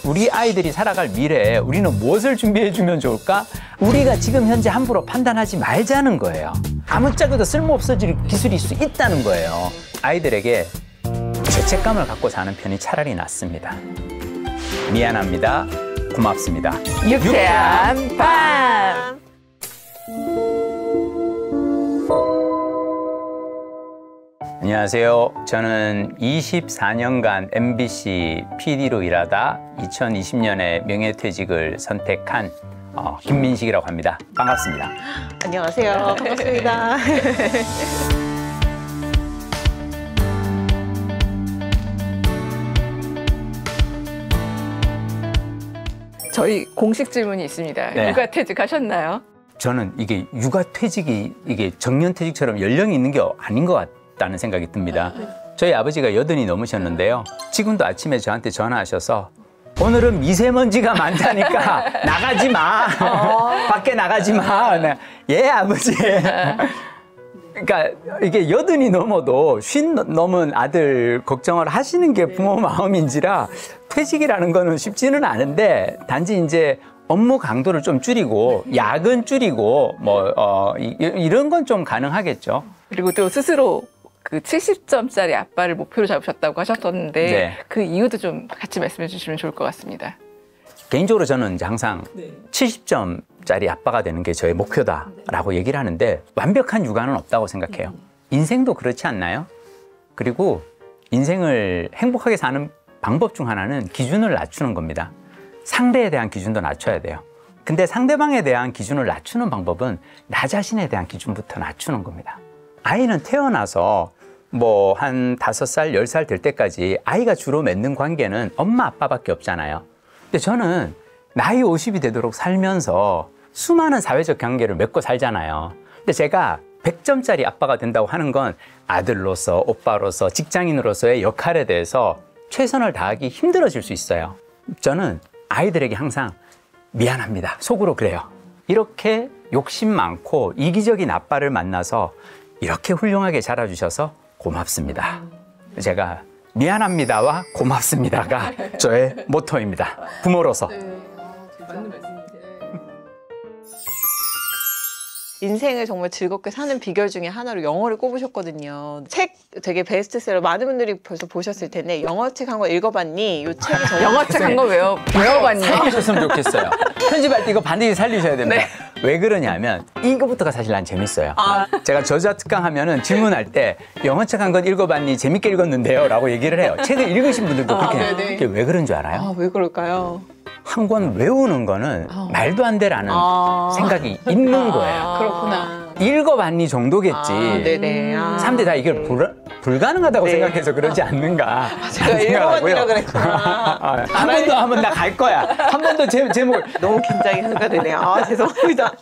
우리 아이들이 살아갈 미래에 우리는 무엇을 준비해주면 좋을까? 우리가 지금 현재 함부로 판단하지 말자는 거예요. 아무짝에도 쓸모없어질 기술일 수 있다는 거예요. 아이들에게 죄책감을 갖고 사는 편이 차라리 낫습니다. 미안합니다. 고맙습니다. 유쾌한 밤! 안녕하세요. 저는 24년간 MBC PD로 일하다 2020년에 명예퇴직을 선택한 김민식이라고 합니다. 반갑습니다. 안녕하세요. 반갑습니다. 저희 공식 질문이 있습니다. 네. 육아퇴직하셨나요? 저는 이게 육아퇴직이 이게 정년퇴직처럼 연령이 있는 게 아닌 것 같다는 생각이 듭니다. 저희 아버지가 80이 넘으셨는데요. 지금도 아침에 저한테 전화하셔서 오늘은 미세먼지가 많다니까 나가지 마. 밖에 나가지 마. 예, 아버지. 그러니까 이게 80이 넘어도 50 넘은 아들 걱정을 하시는 게 부모 마음인지라 퇴직이라는 거는 쉽지는 않은데 단지 이제 업무 강도를 좀 줄이고 야근 줄이고 이런 건 좀 가능하겠죠. 그리고 또 스스로 그 70점짜리 아빠를 목표로 잡으셨다고 하셨었는데 네. 그 이유도 좀 같이 말씀해 주시면 좋을 것 같습니다. 개인적으로 저는 이제 항상 70점짜리 아빠가 되는 게 저의 목표다라고 얘기를 하는데 완벽한 육아는 없다고 생각해요. 인생도 그렇지 않나요? 그리고 인생을 행복하게 사는 방법 중 하나는 기준을 낮추는 겁니다. 상대에 대한 기준도 낮춰야 돼요. 근데 상대방에 대한 기준을 낮추는 방법은 나 자신에 대한 기준부터 낮추는 겁니다. 아이는 태어나서 한 5살, 10살 될 때까지 아이가 주로 맺는 관계는 엄마, 아빠밖에 없잖아요. 근데 저는 나이 50이 되도록 살면서 수많은 사회적 관계를 맺고 살잖아요. 근데 제가 100점짜리 아빠가 된다고 하는 건 아들로서, 오빠로서, 직장인으로서의 역할에 대해서 최선을 다하기 힘들어질 수 있어요. 저는 아이들에게 항상 미안합니다. 속으로 그래요. 이렇게 욕심 많고 이기적인 아빠를 만나서 이렇게 훌륭하게 자라주셔서 고맙습니다. 제가 미안합니다와 고맙습니다가 저의 모토입니다. 부모로서. 인생을 정말 즐겁게 사는 비결 중에 하나로 영어를 꼽으셨거든요. 책 되게 베스트셀러 많은 분들이 벌써 보셨을 텐데 영어책 한 권 읽어봤니? 이 책이 정말 영어책 한 거 외워봤니? 해주셨으면 좋겠어요. 편집할 때 이거 반드시 살리셔야 됩니다. 네. 왜 그러냐면 이거부터가 사실 난 재밌어요. 제가 저자 특강 하면은 질문할 때 영어책 한 권 읽어봤니? 재밌게 읽었는데요 라고 얘기를 해요. 책을 읽으신 분들도 그렇게 해요. 그게 왜 그런 줄 알아요? 왜 그럴까요? 한 권 외우는 거는 말도 안 되라는 생각이 있는 거예요. 그렇구나. 읽어봤니 정도겠지. 네네. 사람들이 다 이걸 불가능하다고 생각해서 그러지 않는가. 제가 읽어봤니라 그랬구나. 한 번 더 하면 나 갈 거야. 한 번 더 제목을. 너무 긴장이 순간되네요. 죄송합니다.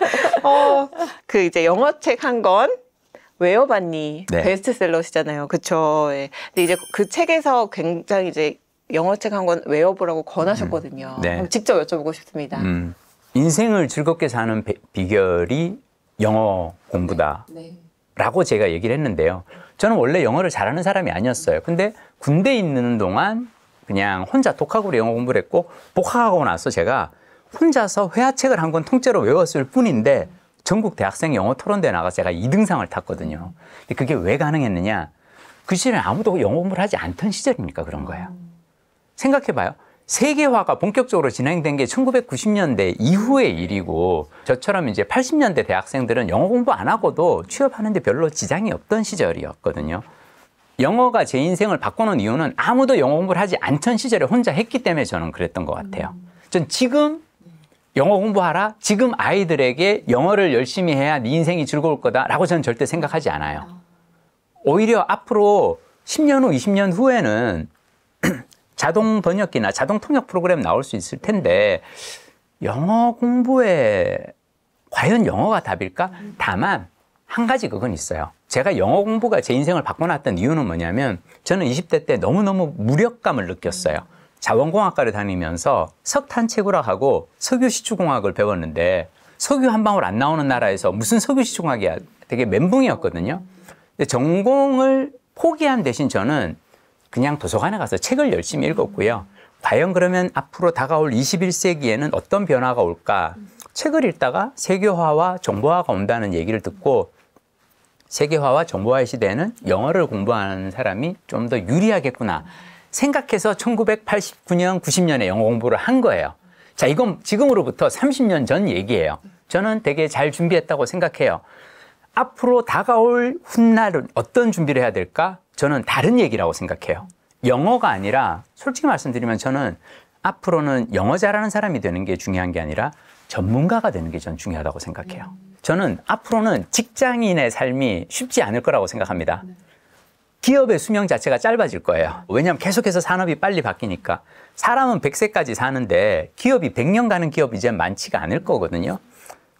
그 이제 영어책 한 권 외워봤니? 네. 베스트셀러시잖아요. 그쵸. 예. 근데 이제 그 책에서 굉장히 이제 영어책 한 권 외워보라고 권하셨거든요. 네. 그럼 직접 여쭤보고 싶습니다. 인생을 즐겁게 사는 비결이 영어 공부다 라고 제가 얘기를 했는데요. 저는 원래 영어를 잘하는 사람이 아니었어요. 근데 군대에 있는 동안 그냥 혼자 독학으로 영어 공부를 했고 복학하고 나서 제가 혼자서 회화책을 한 권 통째로 외웠을 뿐인데 전국 대학생 영어 토론대에 나가서 제가 2등상을 탔거든요. 근데 그게 왜 가능했느냐? 그 시절에 아무도 영어 공부를 하지 않던 시절이니까 그런 거예요. 생각해봐요. 세계화가 본격적으로 진행된 게 1990년대 이후의 일이고 저처럼 이제 80년대 대학생들은 영어 공부 안 하고도 취업하는데 별로 지장이 없던 시절이었거든요. 영어가 제 인생을 바꾸는 이유는 아무도 영어 공부를 하지 않던 시절에 혼자 했기 때문에 저는 그랬던 것 같아요. 전 지금 영어 공부하라. 지금 아이들에게 영어를 열심히 해야 네 인생이 즐거울 거다라고 저는 절대 생각하지 않아요. 오히려 앞으로 10년 후, 20년 후에는 자동 번역기나 자동 통역 프로그램 나올 수 있을 텐데 영어 공부에 과연 영어가 답일까? 다만 한 가지 그건 있어요. 제가 영어 공부가 제 인생을 바꿔놨던 이유는 뭐냐면 저는 20대 때 너무너무 무력감을 느꼈어요. 자원공학과를 다니면서 석탄 채굴학하고 석유시추공학을 배웠는데 석유 한 방울 안 나오는 나라에서 무슨 석유시추공학이야. 되게 멘붕이었거든요. 근데 전공을 포기한 대신 저는 그냥 도서관에 가서 책을 열심히 읽었고요. 과연 그러면 앞으로 다가올 21세기에는 어떤 변화가 올까? 책을 읽다가 세계화와 정보화가 온다는 얘기를 듣고 세계화와 정보화의 시대에는 영어를 공부하는 사람이 좀 더 유리하겠구나 생각해서 1989년, 90년에 영어 공부를 한 거예요. 자, 이건 지금으로부터 30년 전 얘기예요. 저는 되게 잘 준비했다고 생각해요. 앞으로 다가올 훗날은 어떤 준비를 해야 될까? 저는 다른 얘기라고 생각해요. 영어가 아니라 솔직히 말씀드리면 저는 앞으로는 영어 잘하는 사람이 되는 게 중요한 게 아니라 전문가가 되는 게 전 중요하다고 생각해요. 저는 앞으로는 직장인의 삶이 쉽지 않을 거라고 생각합니다. 기업의 수명 자체가 짧아질 거예요. 왜냐하면 계속해서 산업이 빨리 바뀌니까. 사람은 100세까지 사는데 기업이 100년 가는 기업이 이제 많지가 않을 거거든요.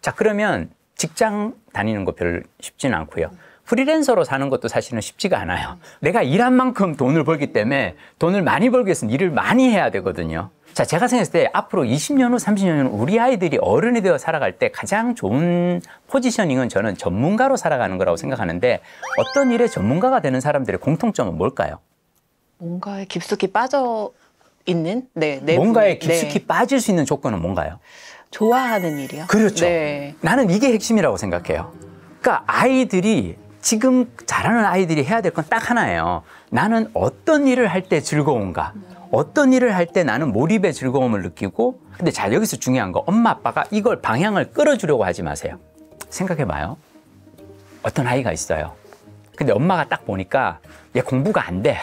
자, 그러면 직장 다니는 거 별로 쉽지는 않고요. 프리랜서로 사는 것도 사실은 쉽지가 않아요. 내가 일한 만큼 돈을 벌기 때문에 돈을 많이 벌기 위해서는 일을 많이 해야 되거든요. 자, 제가 생각했을 때 앞으로 20년 후, 30년 후 우리 아이들이 어른이 되어 살아갈 때 가장 좋은 포지셔닝은 저는 전문가로 살아가는 거라고 생각하는데 어떤 일에 전문가가 되는 사람들의 공통점은 뭘까요? 뭔가에 깊숙이 빠져 있는 뭔가에 깊숙이 빠질 수 있는 조건은 뭔가요? 좋아하는 일이요. 그렇죠. 네. 나는 이게 핵심이라고 생각해요. 그러니까 아이들이 지금 잘하는 아이들이 해야 될 건 딱 하나예요. 나는 어떤 일을 할 때 즐거운가? 어떤 일을 할 때 나는 몰입의 즐거움을 느끼고 근데 자 여기서 중요한 거 엄마 아빠가 이걸 방향을 끌어주려고 하지 마세요. 생각해봐요. 어떤 아이가 있어요. 근데 엄마가 딱 보니까 얘 공부가 안 돼.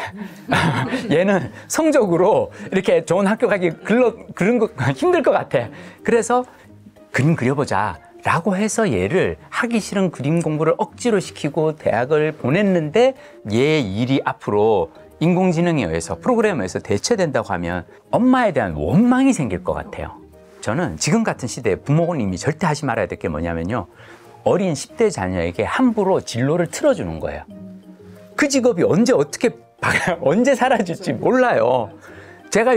얘는 성적으로 이렇게 좋은 학교 가기 그런 거 힘들 것 같아. 그래서 그림 그려보자 라고 해서 얘를 하기 싫은 그림 공부를 억지로 시키고 대학을 보냈는데 얘 일이 앞으로 인공지능에 의해서 프로그램에 의해서 대체된다고 하면 엄마에 대한 원망이 생길 것 같아요. 저는 지금 같은 시대에 부모님이 절대 하지 말아야 될 게 뭐냐면요. 어린 10대 자녀에게 함부로 진로를 틀어주는 거예요. 그 직업이 언제 사라질지 몰라요. 제가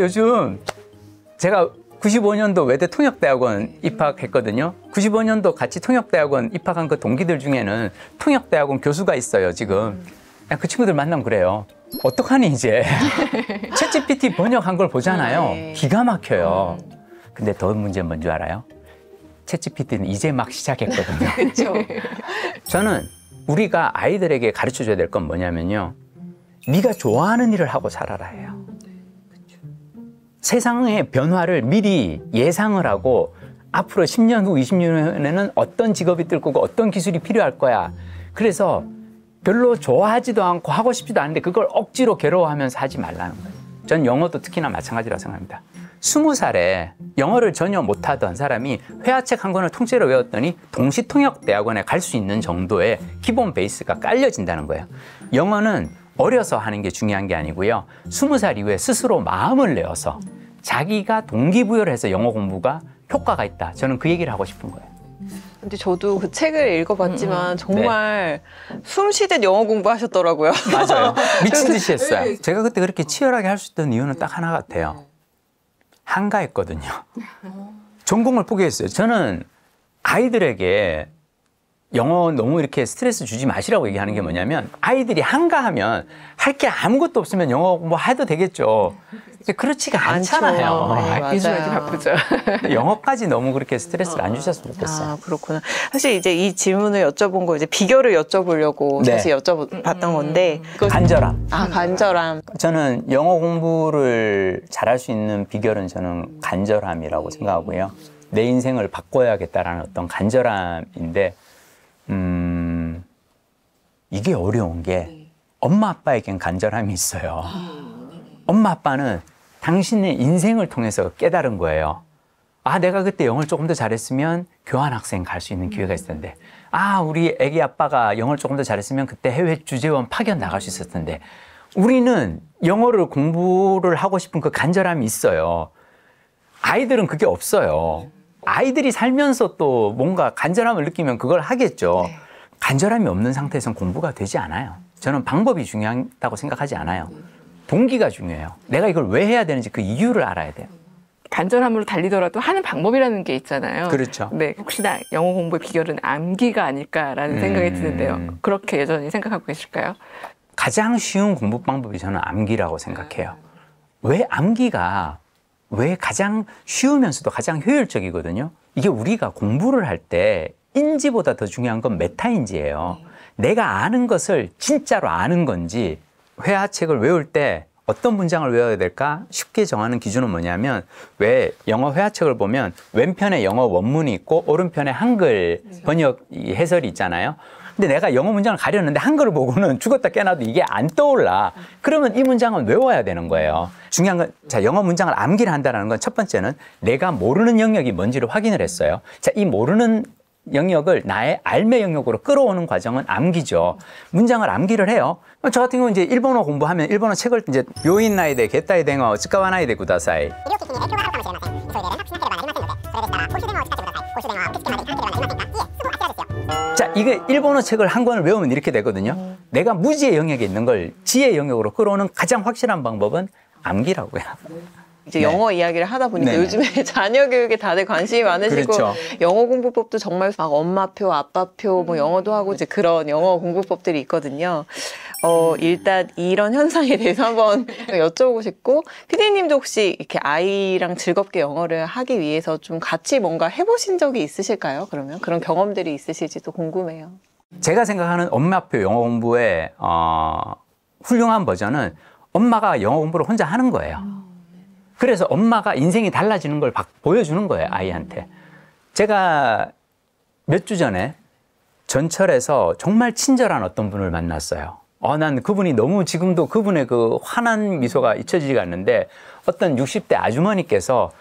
95년도 외대 통역대학원 입학했거든요. 95년도 같이 통역대학원 입학한 그 동기들 중에는 통역대학원 교수가 있어요, 지금. 그 친구들 만나면 그래요. 어떡하니, 이제. 챗GPT 번역한 걸 보잖아요. 네. 기가 막혀요. 근데 더 문제는 뭔지 알아요? 챗GPT는 이제 막 시작했거든요. 그렇죠. 저는 우리가 아이들에게 가르쳐줘야 될 건 뭐냐면요. 네가 좋아하는 일을 하고 살아라 해요. 세상의 변화를 미리 예상을 하고 앞으로 10년 후, 20년 후에는 어떤 직업이 뜰 거고 어떤 기술이 필요할 거야. 그래서 별로 좋아하지도 않고 하고 싶지도 않은데 그걸 억지로 괴로워하면서 하지 말라는 거예요. 전 영어도 특히나 마찬가지라고 생각합니다. 20살에 영어를 전혀 못하던 사람이 회화책 한 권을 통째로 외웠더니 동시통역대학원에 갈 수 있는 정도의 기본 베이스가 깔려진다는 거예요. 영어는 어려서 하는 게 중요한 게 아니고요. 20살 이후에 스스로 마음을 내어서 자기가 동기부여를 해서 영어 공부가 효과가 있다. 저는 그 얘기를 하고 싶은 거예요. 근데 저도 그 책을 읽어봤지만 정말 숨 쉬듯 영어 공부하셨더라고요. 맞아요. 미친 듯이 했어요. 제가 그때 그렇게 치열하게 할 수 있던 이유는 딱 하나 같아요. 한가했거든요. 전공을 포기했어요. 저는 아이들에게 영어 너무 이렇게 스트레스 주지 마시라고 얘기하는 게 뭐냐면 아이들이 한가하면 할 게 아무것도 없으면 영어 뭐 해도 되겠죠. 근데 그렇지가 않잖아요. 기술하기 바쁘죠. 영어까지 너무 그렇게 스트레스를 안 주셨으면 좋겠어요. 아, 그렇구나. 사실 이제 이 질문을 여쭤본 거 이제 비결을 여쭤보려고 네. 사실 여쭤봤던 건데. 간절함. 아, 간절함. 저는 영어 공부를 잘할 수 있는 비결은 저는 간절함이라고 생각하고요. 내 인생을 바꿔야겠다라는 어떤 간절함인데 이게 어려운 게 엄마 아빠에겐 간절함이 있어요. 엄마 아빠는 당신의 인생을 통해서 깨달은 거예요. 아, 내가 그때 영어를 조금 더 잘했으면 교환학생 갈 수 있는 기회가 있을 텐데. 아, 우리 애기 아빠가 영어를 조금 더 잘했으면 그때 해외 주재원 파견 나갈 수 있었을 텐데. 우리는 영어를 공부를 하고 싶은 그 간절함이 있어요. 아이들은 그게 없어요. 아이들이 살면서 또 뭔가 간절함을 느끼면 그걸 하겠죠. 간절함이 없는 상태에서는 공부가 되지 않아요. 저는 방법이 중요하다고 생각하지 않아요. 동기가 중요해요. 내가 이걸 왜 해야 되는지 그 이유를 알아야 돼요. 간절함으로 달리더라도 하는 방법이라는 게 있잖아요. 그렇죠. 네, 혹시나 영어 공부의 비결은 암기가 아닐까라는 생각이 드는데요. 그렇게 여전히 생각하고 계실까요? 가장 쉬운 공부 방법이 저는 암기라고 생각해요. 왜 암기가 왜 가장 쉬우면서도 가장 효율적이거든요. 이게 우리가 공부를 할 때 인지보다 더 중요한 건 메타인지예요. 내가 아는 것을 진짜로 아는 건지. 회화책을 외울 때 어떤 문장을 외워야 될까? 쉽게 정하는 기준은 뭐냐면, 왜 영어 회화책을 보면 왼편에 영어 원문이 있고 오른편에 한글 번역 해설이 있잖아요. 근데 내가 영어 문장을 가렸는데 한글을 보고는 죽었다 깨나도 이게 안 떠올라. 그러면 이 문장은 외워야 되는 거예요. 중요한 건, 자, 영어 문장을 암기를 한다는 건 첫 번째는 내가 모르는 영역이 뭔지를 확인을 했어요. 자, 이 모르는 영역을 나의 알매 영역으로 끌어오는 과정은 암기죠. 문장을 암기를 해요. 저 같은 경우는 이제 일본어 공부하면 일본어 책을 이제 요인나이데 게타이 댕어 츠카와나이데 구다사이. 자, 이게 일본어 책을 한 권을 외우면 이렇게 되거든요. 내가 무지의 영역에 있는 걸 지의 영역으로 끌어오는 가장 확실한 방법은 암기라고요. 이제 영어 이야기를 하다 보니까 네네. 요즘에 자녀 교육에 다들 관심이 많으시고 그렇죠. 영어 공부법도 정말 막 엄마표, 아빠표 뭐 영어도 하고 이제 그런 영어 공부법들이 있거든요. 일단 이런 현상에 대해서 한번 여쭤보고 싶고, 피디님도 혹시 이렇게 아이랑 즐겁게 영어를 하기 위해서 좀 같이 뭔가 해보신 적이 있으실까요? 그러면 그런 경험들이 있으실지도 궁금해요. 제가 생각하는 엄마표 영어 공부의 훌륭한 버전은 엄마가 영어 공부를 혼자 하는 거예요. 그래서 엄마가 인생이 달라지는 걸 보여주는 거예요, 아이한테. 제가 몇 주 전에 전철에서 정말 친절한 어떤 분을 만났어요. 난 그분이 너무 지금도 그분의 그 환한 미소가 잊혀지지가 않는데, 어떤 60대 아주머니께서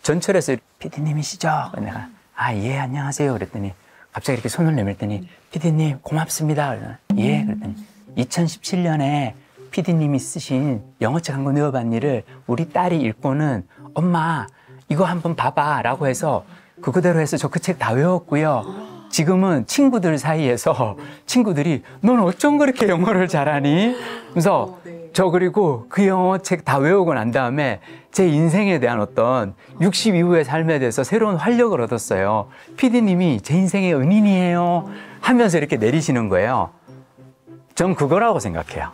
전철에서 피디님이시죠? 내가 예, 안녕하세요. 그랬더니 갑자기 이렇게 손을 내밀더니 피디님 고맙습니다. 예, 그랬더니 2017년에 피디님이 쓰신 영어책 한 권 외워봤니를 우리 딸이 읽고는 엄마 이거 한번 봐봐 라고 해서 그거대로 해서 저 그 책 다 외웠고요. 지금은 친구들 사이에서 친구들이 넌 어쩜 그렇게 영어를 잘하니? 그래서 저 그리고 그 영어책 다 외우고 난 다음에 제 인생에 대한 어떤 60 이후의 삶에 대해서 새로운 활력을 얻었어요. 피디님이 제 인생의 은인이에요 하면서 이렇게 내리시는 거예요. 전 그거라고 생각해요.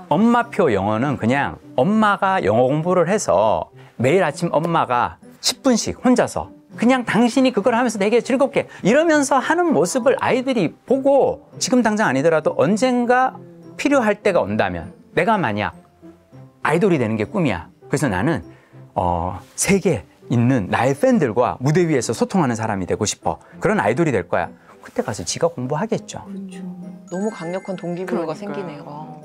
엄마표 영어는 그냥 엄마가 영어 공부를 해서 매일 아침 엄마가 10분씩 혼자서 그냥 당신이 그걸 하면서 되게 즐겁게 이러면서 하는 모습을 아이들이 보고, 지금 당장 아니더라도 언젠가 필요할 때가 온다면, 내가 만약 아이돌이 되는 게 꿈이야. 그래서 나는 세계에 있는 나의 팬들과 무대 위에서 소통하는 사람이 되고 싶어. 그런 아이돌이 될 거야. 그때 가서 지가 공부하겠죠. 너무 강력한 동기부여가 그러니까요. 생기네요.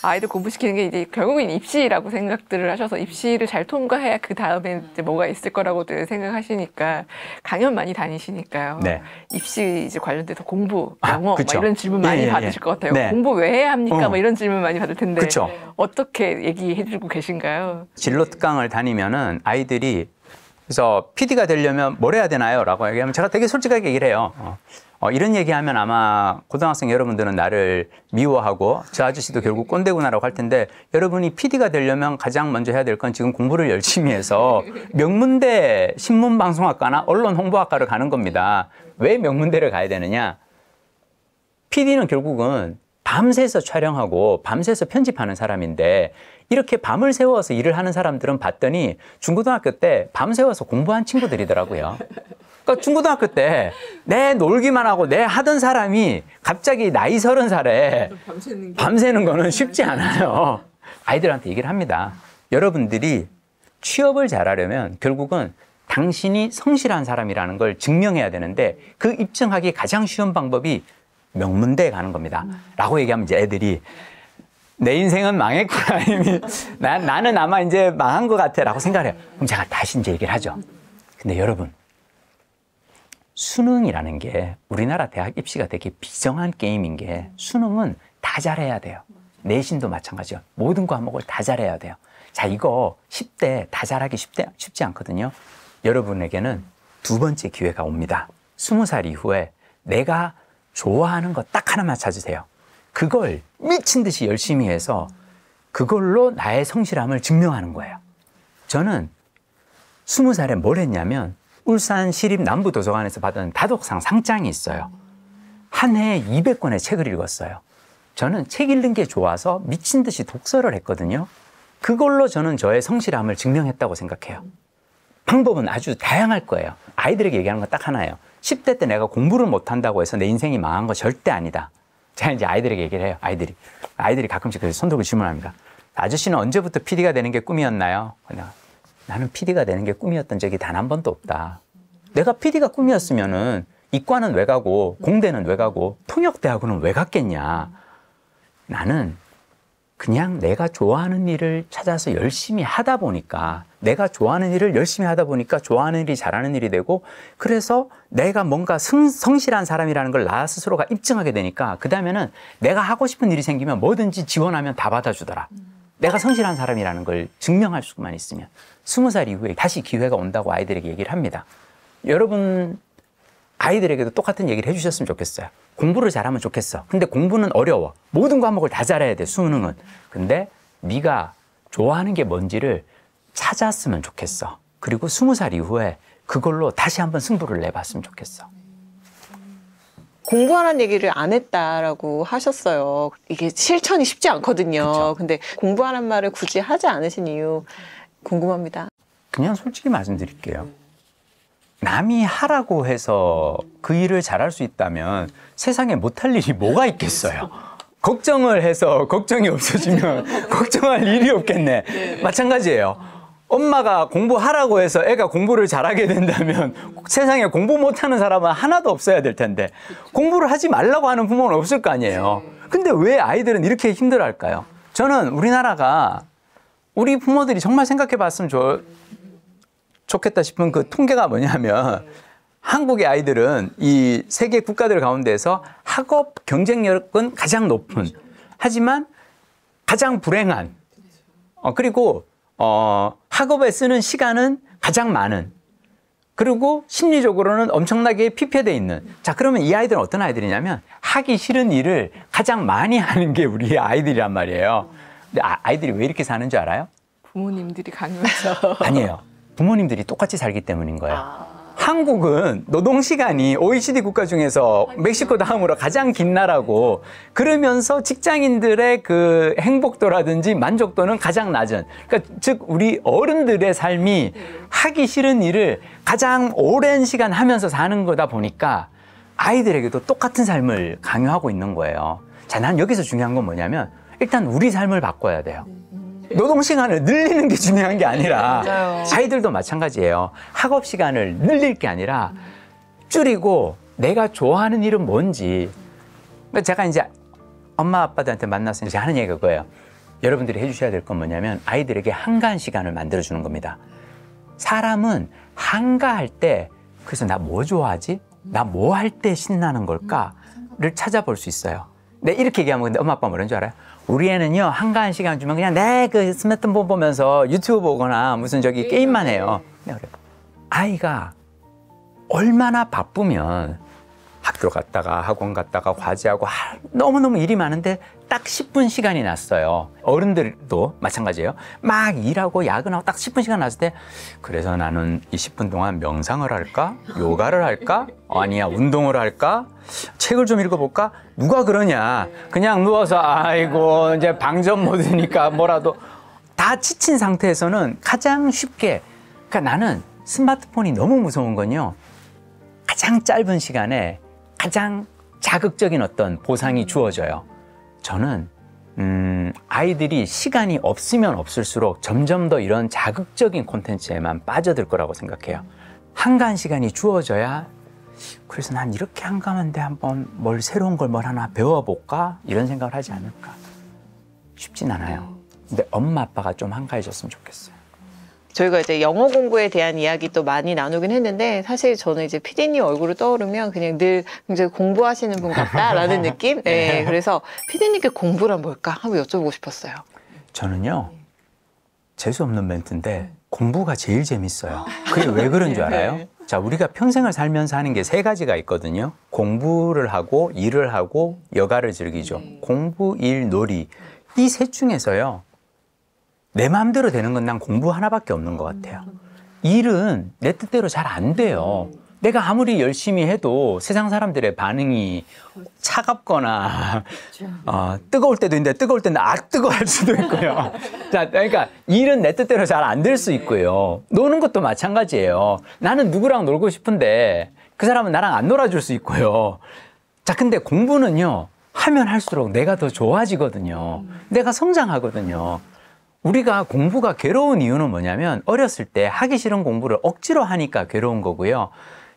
아이들 공부시키는 게 이제 결국엔 입시라고 생각들을 하셔서 입시를 잘 통과해야 그 다음에 이제 뭐가 있을 거라고들 생각하시니까 강연 많이 다니시니까요. 네. 입시 이제 관련돼서 공부, 영어 그쵸. 막 이런 질문 많이 예, 예, 받으실 것 같아요. 네. 공부 왜 해야 합니까? 뭐 이런 질문 많이 받을 텐데 그쵸. 어떻게 얘기해주고 계신가요? 진로 특강을 다니면은 아이들이, 그래서 PD가 되려면 뭘 해야 되나요? 라고 얘기하면 제가 되게 솔직하게 얘기를 해요. 이런 얘기하면 아마 고등학생 여러분들은 나를 미워하고 저 아저씨도 결국 꼰대구나라고 할 텐데, 여러분이 PD가 되려면 가장 먼저 해야 될 건 지금 공부를 열심히 해서 명문대 신문방송학과나 언론홍보학과를 가는 겁니다. 왜 명문대를 가야 되느냐? PD는 결국은 밤새서 촬영하고 밤새서 편집하는 사람인데, 이렇게 밤을 새워서 일을 하는 사람들은 봤더니 중고등학교 때 밤새워서 공부한 친구들이더라고요. 그러니까 중고등학교 때 내 놀기만 하고 내 하던 사람이 갑자기 나이 30살에 밤새는 거는 쉽지 않아요. 아이들한테 얘기를 합니다. 여러분들이 취업을 잘하려면 결국은 당신이 성실한 사람이라는 걸 증명해야 되는데, 그 입증하기 가장 쉬운 방법이 명문대에 가는 겁니다. 라고 얘기하면 이제 애들이 내 인생은 망했구나. 이미 나는 아마 이제 망한 것 같아 라고 생각을 해요. 그럼 제가 다시 이제 얘기를 하죠. 근데 여러분, 수능이라는 게 우리나라 대학 입시가 되게 비정한 게임인 게, 수능은 다 잘해야 돼요. 내신도 마찬가지요. 모든 과목을 다 잘해야 돼요. 자, 이거 10대 다 잘하기 쉽지 않거든요. 여러분에게는 두 번째 기회가 옵니다. 20살 이후에 내가 좋아하는 거 딱 하나만 찾으세요. 그걸 미친 듯이 열심히 해서 그걸로 나의 성실함을 증명하는 거예요. 저는 20살에 뭘 했냐면, 울산 시립 남부도서관에서 받은 다독상 상장이 있어요. 한 해에 200권의 책을 읽었어요. 저는 책 읽는 게 좋아서 미친 듯이 독서를 했거든요. 그걸로 저는 저의 성실함을 증명했다고 생각해요. 방법은 아주 다양할 거예요. 아이들에게 얘기하는 건 딱 하나예요. 10대 때 내가 공부를 못한다고 해서 내 인생이 망한 거 절대 아니다. 제가 이제 아이들에게 얘기를 해요. 아이들이 가끔씩 그래서 손 들고 질문합니다. 아저씨는 언제부터 PD가 되는 게 꿈이었나요? 나는 PD가 되는 게 꿈이었던 적이 단 한 번도 없다. 내가 PD가 꿈이었으면은 이과는 왜 가고 공대는 왜 가고 통역대학원은 왜 갔겠냐. 나는 그냥 내가 좋아하는 일을 찾아서 열심히 하다 보니까 내가 좋아하는 일을 열심히 하다 보니까 좋아하는 일이 잘하는 일이 되고 그래서 내가 뭔가 성실한 사람이라는 걸 나 스스로가 입증하게 되니까 그 다음에는 내가 하고 싶은 일이 생기면 뭐든지 지원하면 다 받아주더라. 내가 성실한 사람이라는 걸 증명할 수만 있으면 20살 이후에 다시 기회가 온다고 아이들에게 얘기를 합니다. 여러분 아이들에게도 똑같은 얘기를 해주셨으면 좋겠어요. 공부를 잘하면 좋겠어. 근데 공부는 어려워. 모든 과목을 다 잘해야 돼, 수능은. 근데 네가 좋아하는 게 뭔지를 찾았으면 좋겠어. 그리고 20살 이후에 그걸로 다시 한번 승부를 내봤으면 좋겠어. 공부하라는 얘기를 안 했다라고 하셨어요. 이게 실천이 쉽지 않거든요. 그쵸. 근데 공부하라는 말을 굳이 하지 않으신 이유 궁금합니다. 그냥 솔직히 말씀드릴게요. 남이 하라고 해서 그 일을 잘할 수 있다면 세상에 못할 일이 뭐가 있겠어요. 걱정을 해서 걱정이 없어지면 걱정할 일이 없겠네. 마찬가지예요. 엄마가 공부하라고 해서 애가 공부를 잘하게 된다면 세상에 공부 못하는 사람은 하나도 없어야 될 텐데 공부를 하지 말라고 하는 부모는 없을 거 아니에요. 근데 왜 아이들은 이렇게 힘들어할까요? 저는 우리나라가 우리 부모들이 정말 생각해 봤으면 좋겠다 싶은 그 통계가 뭐냐면 한국의 아이들은 이 세계 국가들 가운데서 학업 경쟁력은 가장 높은 하지만 가장 불행한 그리고 학업에 쓰는 시간은 가장 많은 그리고 심리적으로는 엄청나게 피폐돼 있는 자 그러면 이 아이들은 어떤 아이들이냐면 하기 싫은 일을 가장 많이 하는 게 우리의 아이들이란 말이에요. 근데 아이들이 왜 이렇게 사는 줄 알아요? 부모님들이 강요해서. 아니에요. 부모님들이 똑같이 살기 때문인 거예요. 한국은 노동시간이 OECD 국가 중에서 멕시코 다음으로 가장 긴 나라고 그러면서 직장인들의 그 행복도라든지 만족도는 가장 낮은 그러니까 즉 우리 어른들의 삶이 하기 싫은 일을 가장 오랜 시간 하면서 사는 거다 보니까 아이들에게도 똑같은 삶을 강요하고 있는 거예요. 자, 난 여기서 중요한 건 뭐냐면 일단 우리 삶을 바꿔야 돼요. 노동시간을 늘리는 게 중요한 게 아니라 맞아요. 아이들도 마찬가지예요. 학업 시간을 늘릴 게 아니라 줄이고 내가 좋아하는 일은 뭔지 제가 이제 엄마 아빠들한테 만나서 이제 하는 얘기가 그거예요. 여러분들이 해주셔야 될 건 뭐냐면 아이들에게 한가한 시간을 만들어주는 겁니다. 사람은 한가할 때 그래서 나 뭐 좋아하지? 나 뭐 할 때 신나는 걸까?를 찾아볼 수 있어요. 네, 이렇게 얘기하면 근데 엄마 아빠 뭐라는 줄 알아요? 우리 애는요 한가한 시간 주면 그냥 내 그 스마트폰 보면서 유튜브 보거나 무슨 저기 게임만 해요. 그래. 아이가 얼마나 바쁘면 학교 갔다가 학원 갔다가 과제하고 너무너무 일이 많은데 딱 10분 시간이 났어요. 어른들도 마찬가지예요. 막 일하고 야근하고 딱 10분 시간 났을 때 그래서 나는 이 10분 동안 명상을 할까? 요가를 할까? 아니야 운동을 할까? 책을 좀 읽어볼까? 누가 그러냐? 그냥 누워서 아이고 이제 방전 모드니까 뭐라도 다 지친 상태에서는 가장 쉽게 그러니까 나는 스마트폰이 너무 무서운 건요. 가장 짧은 시간에 가장 자극적인 어떤 보상이 주어져요. 저는 아이들이 시간이 없으면 없을수록 점점 더 이런 자극적인 콘텐츠에만 빠져들 거라고 생각해요. 한가한 시간이 주어져야 그래서 난 이렇게 한가한데 한번 뭘 새로운 걸 뭘 하나 배워볼까? 이런 생각을 하지 않을까? 쉽진 않아요. 근데 엄마 아빠가 좀 한가해졌으면 좋겠어요. 저희가 이제 영어 공부에 대한 이야기 또 많이 나누긴 했는데 사실 저는 이제 PD님 얼굴을 떠오르면 그냥 늘 굉장히 공부하시는 분 같다라는 느낌? 네, 그래서 PD님께 공부란 뭘까? 한번 여쭤보고 싶었어요. 저는요, 재수없는 멘트인데 공부가 제일 재밌어요. 그게 왜 그런 줄 알아요? 자, 우리가 평생을 살면서 하는 게 3가지가 있거든요. 공부를 하고, 일을 하고, 여가를 즐기죠. 공부, 일, 놀이. 이 셋 중에서요. 내 마음대로 되는 건 난 공부 하나밖에 없는 것 같아요. 일은 내 뜻대로 잘 안 돼요. 내가 아무리 열심히 해도 세상 사람들의 반응이 차갑거나 뜨거울 때도 있는데 뜨거울 때는 뜨거워할 수도 있고요. 자, 그러니까 일은 내 뜻대로 잘 안 될 수 있고요. 노는 것도 마찬가지예요. 나는 누구랑 놀고 싶은데 그 사람은 나랑 안 놀아줄 수 있고요. 자, 근데 공부는요, 하면 할수록 내가 더 좋아지거든요. 내가 성장하거든요. 우리가 공부가 괴로운 이유는 뭐냐면 어렸을 때 하기 싫은 공부를 억지로 하니까 괴로운 거고요.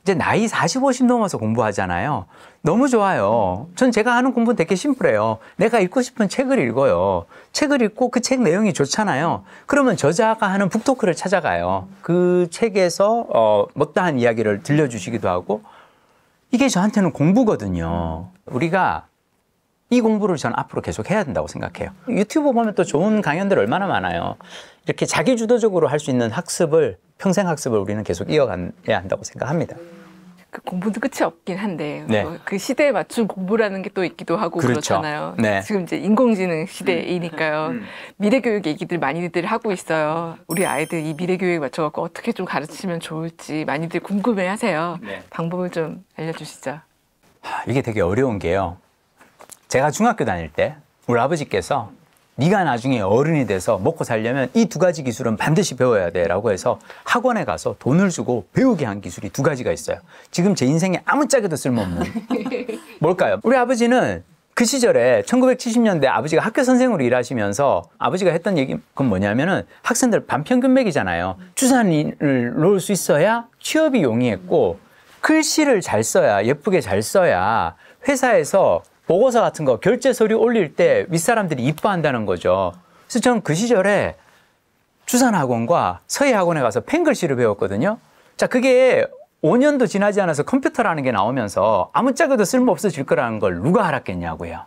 이제 나이 40, 50 넘어서 공부하잖아요. 너무 좋아요. 전 제가 하는 공부는 되게 심플해요. 내가 읽고 싶은 책을 읽어요. 책을 읽고 그 책 내용이 좋잖아요. 그러면 저자가 하는 북토크를 찾아가요. 그 책에서 못다한 이야기를 들려주시기도 하고, 이게 저한테는 공부거든요. 우리가 이 공부를 저는 앞으로 계속 해야 된다고 생각해요. 유튜브 보면 또 좋은 강연들 얼마나 많아요. 이렇게 자기주도적으로 할 수 있는 학습을, 평생 학습을 우리는 계속 이어가야 한다고 생각합니다. 그 공부도 끝이 없긴 한데 네. 그 시대에 맞춘 공부라는 게 또 있기도 하고 그렇죠. 그렇잖아요. 네. 지금 이제 인공지능 시대이니까요. 미래 교육 얘기들 많이들 하고 있어요. 우리 아이들 이 미래 교육에 맞춰갖고 어떻게 좀 가르치면 좋을지 많이들 궁금해하세요. 네. 방법을 좀 알려주시죠. 이게 되게 어려운 게요. 제가 중학교 다닐 때 우리 아버지께서 네가 나중에 어른이 돼서 먹고 살려면 이 2가지 기술은 반드시 배워야 돼 라고 해서 학원에 가서 돈을 주고 배우게 한 기술이 2가지가 있어요. 지금 제 인생에 아무짝에도 쓸모없는. 뭘까요? 우리 아버지는 그 시절에 1970년대 아버지가 학교 선생으로 일하시면서 아버지가 했던 얘기는 뭐냐면은 학생들 반평균맥이잖아요. 추산을 놓을 수 있어야 취업이 용이했고, 글씨를 잘 써야, 예쁘게 잘 써야 회사에서 보고서 같은 거 결제 서류 올릴 때 윗사람들이 이뻐한다는 거죠. 그래서 저는 그 시절에 추산학원과 서예학원에 가서 펜글씨를 배웠거든요. 자, 그게 5년도 지나지 않아서 컴퓨터라는 게 나오면서 아무짝에도 쓸모없어질 거라는 걸 누가 알았겠냐고요.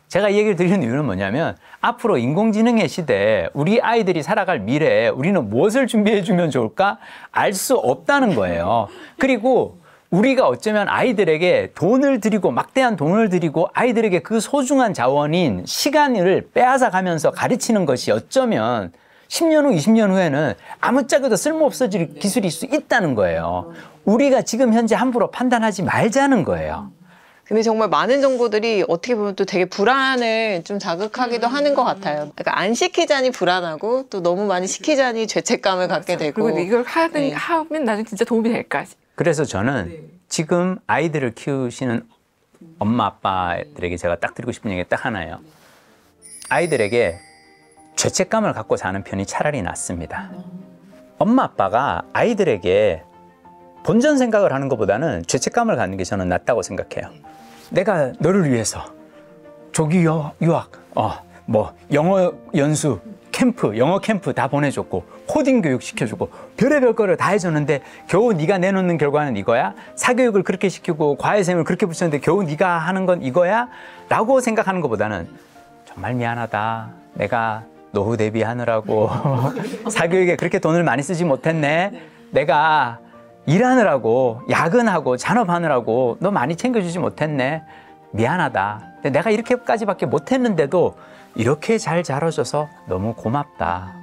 제가 이 얘기를 드리는 이유는 뭐냐면 앞으로 인공지능의 시대에 우리 아이들이 살아갈 미래에 우리는 무엇을 준비해 주면 좋을까 알 수 없다는 거예요. 그리고 우리가 어쩌면 아이들에게 돈을 들이고, 막대한 돈을 들이고 아이들에게 그 소중한 자원인 시간을 빼앗아 가면서 가르치는 것이 어쩌면 10년 후, 20년 후에는 아무짝에도 쓸모없어질 기술일 수 있다는 거예요. 우리가 지금 현재 함부로 판단하지 말자는 거예요. 근데 정말 많은 정보들이 어떻게 보면 또 되게 불안을 좀 자극하기도 하는 것 같아요. 그러니까 안 시키자니 불안하고 또 너무 많이 시키자니 죄책감을 갖게 되고. 그리고 이걸 하면 나중에 진짜 도움이 될까? 그래서 저는 지금 아이들을 키우시는 엄마 아빠들에게 제가 딱 드리고 싶은 얘기가 딱 하나예요. 아이들에게 죄책감을 갖고 사는 편이 차라리 낫습니다. 엄마 아빠가 아이들에게 본전 생각을 하는 것보다는 죄책감을 갖는 게 저는 낫다고 생각해요. 내가 너를 위해서 조기 유학, 영어 연수, 캠프, 영어 캠프 다 보내줬고 코딩 교육 시켜주고 별의별 거를 다 해줬는데 겨우 네가 내놓는 결과는 이거야? 사교육을 그렇게 시키고 과외쌤을 그렇게 붙였는데 겨우 네가 하는 건 이거야? 라고 생각하는 것보다는 정말 미안하다. 내가 노후 대비하느라고 사교육에 그렇게 돈을 많이 쓰지 못했네. 내가 일하느라고 야근하고 잔업하느라고 너 많이 챙겨주지 못했네. 미안하다. 근데 내가 이렇게까지밖에 못했는데도 이렇게 잘 자라줘서 너무 고맙다.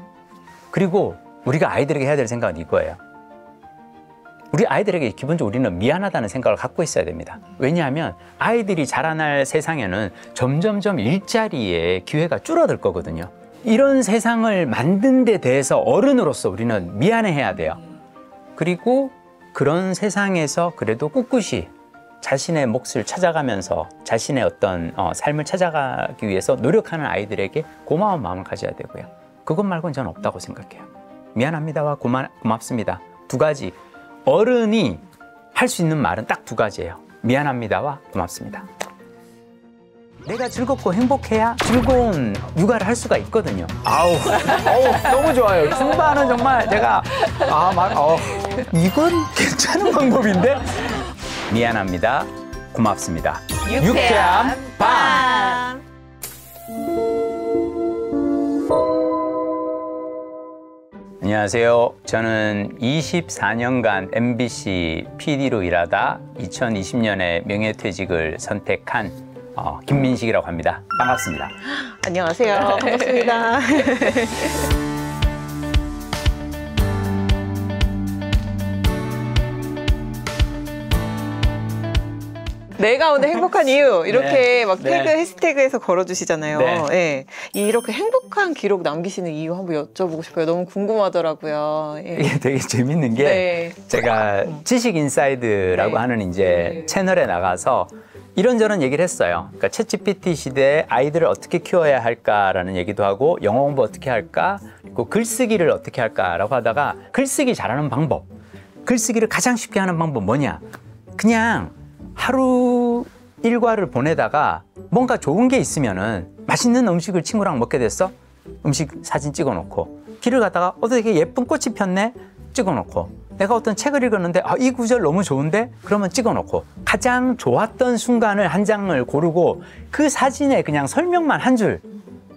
그리고 우리가 아이들에게 해야 될 생각은 이거예요. 우리 아이들에게 기본적으로 우리는 미안하다는 생각을 갖고 있어야 됩니다. 왜냐하면 아이들이 자라날 세상에는 점점점 일자리의 기회가 줄어들 거거든요. 이런 세상을 만든 데 대해서 어른으로서 우리는 미안해해야 돼요. 그리고 그런 세상에서 그래도 꿋꿋이 자신의 몫을 찾아가면서 자신의 어떤 삶을 찾아가기 위해서 노력하는 아이들에게 고마운 마음을 가져야 되고요. 그것 말고는 저는 없다고 생각해요. 미안합니다와 고맙습니다. 2가지. 어른이 할 수 있는 말은 딱 2가지예요. 미안합니다와 고맙습니다. 내가 즐겁고 행복해야 즐거운 육아를 할 수가 있거든요. 너무 좋아요. 줌바는 정말 제가 이건 괜찮은 방법인데. 미안합니다. 고맙습니다. 유쾌한 밤. 안녕하세요. 저는 24년간 MBC PD로 일하다 2020년에 명예퇴직을 선택한 김민식이라고 합니다. 반갑습니다. 안녕하세요. 반갑습니다. 내가 오늘 행복한 이유 이렇게 네. 막 태그 네. 해시태그에서 걸어주시잖아요. 네. 예. 이렇게 행복한 기록 남기시는 이유 한번 여쭤보고 싶어요. 너무 궁금하더라고요. 예. 이게 되게 재밌는 게 네. 제가 지식 인사이드라고 네. 하는 이제 채널에 나가서 이런저런 얘기를 했어요. 그러니까 챗GPT 시대에 아이들을 어떻게 키워야 할까라는 얘기도 하고 영어 공부 어떻게 할까, 그리고 글쓰기를 어떻게 할까라고 하다가 글쓰기 잘하는 방법, 글쓰기를 가장 쉽게 하는 방법 뭐냐? 그냥 하루 일과를 보내다가 뭔가 좋은 게 있으면은 맛있는 음식을 친구랑 먹게 됐어? 음식 사진 찍어놓고 길을 가다가 되게 예쁜 꽃이 폈네? 찍어놓고 내가 어떤 책을 읽었는데 이 구절 너무 좋은데? 그러면 찍어놓고 가장 좋았던 순간을 한 장을 고르고 그 사진에 그냥 설명만 한 줄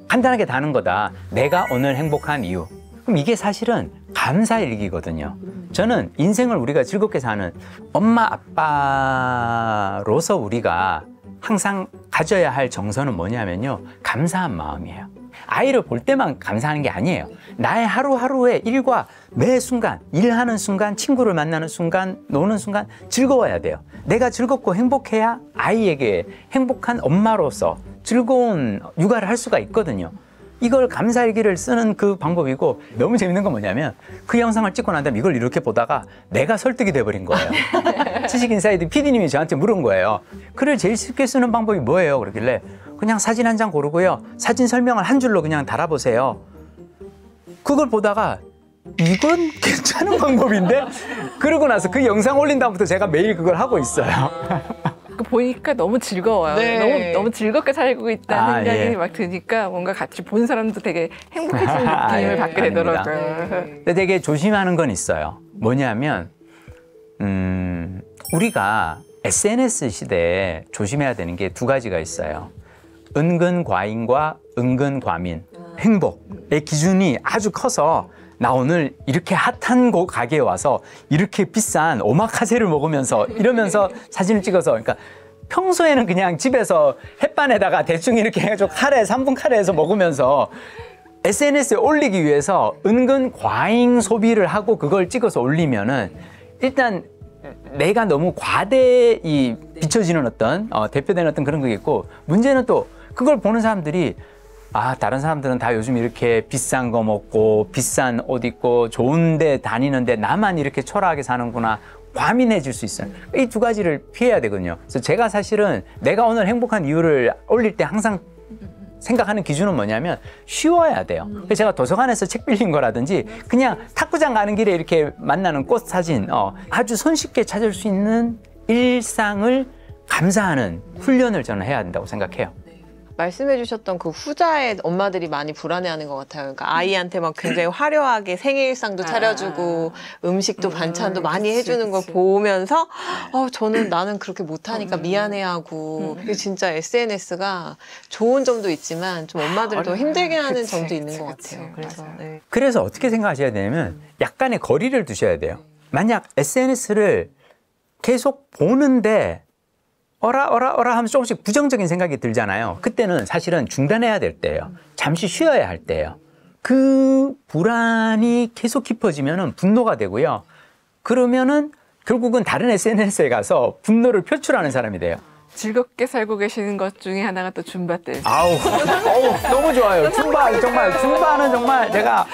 간단하게 다는 거다. 내가 오늘 행복한 이유. 그럼 이게 사실은 감사일기거든요. 저는 인생을 우리가 즐겁게 사는 엄마 아빠로서 우리가 항상 가져야 할 정서는 뭐냐면요. 감사한 마음이에요. 아이를 볼 때만 감사하는 게 아니에요. 나의 하루하루의 일과 매 순간, 일하는 순간, 친구를 만나는 순간, 노는 순간 즐거워야 돼요. 내가 즐겁고 행복해야 아이에게 행복한 엄마로서 즐거운 육아를 할 수가 있거든요. 이걸 감사일기를 쓰는 그 방법이고 너무 재밌는 건 뭐냐면 그 영상을 찍고 난 다음에 이걸 이렇게 보다가 내가 설득이 돼버린 거예요. 지식인사이드 PD님이 저한테 물은 거예요. 글을 제일 쉽게 쓰는 방법이 뭐예요? 그러길래 그냥 사진 한 장 고르고요. 사진 설명을 한 줄로 그냥 달아보세요. 그걸 보다가 이건 괜찮은 방법인데? 그러고 나서 그 영상 올린 다음부터 제가 매일 그걸 하고 있어요. 보니까 너무 즐거워요. 네. 너무 즐겁게 살고 있다는 생각이 예. 막 드니까 뭔가 같이 본 사람도 되게 행복해지는 느낌을 예, 받게 아닙니다. 되더라고요. 근데 되게 조심하는 건 있어요. 뭐냐면 우리가 SNS 시대에 조심해야 되는 게 두 가지가 있어요. 은근 과잉과 은근 과민. 행복의 기준이 아주 커서 나 오늘 이렇게 핫한 가게에 와서 이렇게 비싼 오마카세를 먹으면서 이러면서 사진을 찍어서 그러니까 평소에는 그냥 집에서 햇반에다가 대충 이렇게 해가지고 카레 3분 카레해서 먹으면서 SNS에 올리기 위해서 은근 과잉 소비를 하고 그걸 찍어서 올리면은 일단 내가 너무 과대히 비춰지는 어떤 대표되는 어떤 그런 게 있고 문제는 또 그걸 보는 사람들이 다른 사람들은 다 요즘 이렇게 비싼 거 먹고 비싼 옷 입고 좋은 데 다니는데 나만 이렇게 초라하게 사는구나. 과민해질 수 있어요. 이 두 가지를 피해야 되거든요. 그래서 제가 사실은 내가 오늘 행복한 이유를 올릴 때 항상 생각하는 기준은 뭐냐면 쉬워야 돼요. 그래서 제가 도서관에서 책 빌린 거라든지 그냥 탁구장 가는 길에 이렇게 만나는 꽃 사진 아주 손쉽게 찾을 수 있는 일상을 감사하는 훈련을 저는 해야 된다고 생각해요. 말씀해 주셨던 그 후자에 엄마들이 많이 불안해하는 것 같아요. 그러니까 아이한테 막 굉장히 화려하게 생일상도 차려주고 음식도 반찬도 많이 해주는 걸 보면서 나는 그렇게 못하니까 미안해하고 이게 진짜 SNS가 좋은 점도 있지만 좀 엄마들을 더 힘들게 하는 점도 있는 것 같아요. 그래서 네. 그래서 어떻게 생각하셔야 되냐면 약간의 거리를 두셔야 돼요. 만약 SNS를 계속 보는데 어라 하면서 조금씩 부정적인 생각이 들잖아요. 그때는 사실은 중단해야 될 때예요. 잠시 쉬어야 할 때예요. 그 불안이 계속 깊어지면은 분노가 되고요. 그러면은 결국은 다른 SNS에 가서 분노를 표출하는 사람이 돼요. 즐겁게 살고 계시는 것 중에 하나가 또 줌바 댄스. 너무 좋아요. 줌바는 정말 제가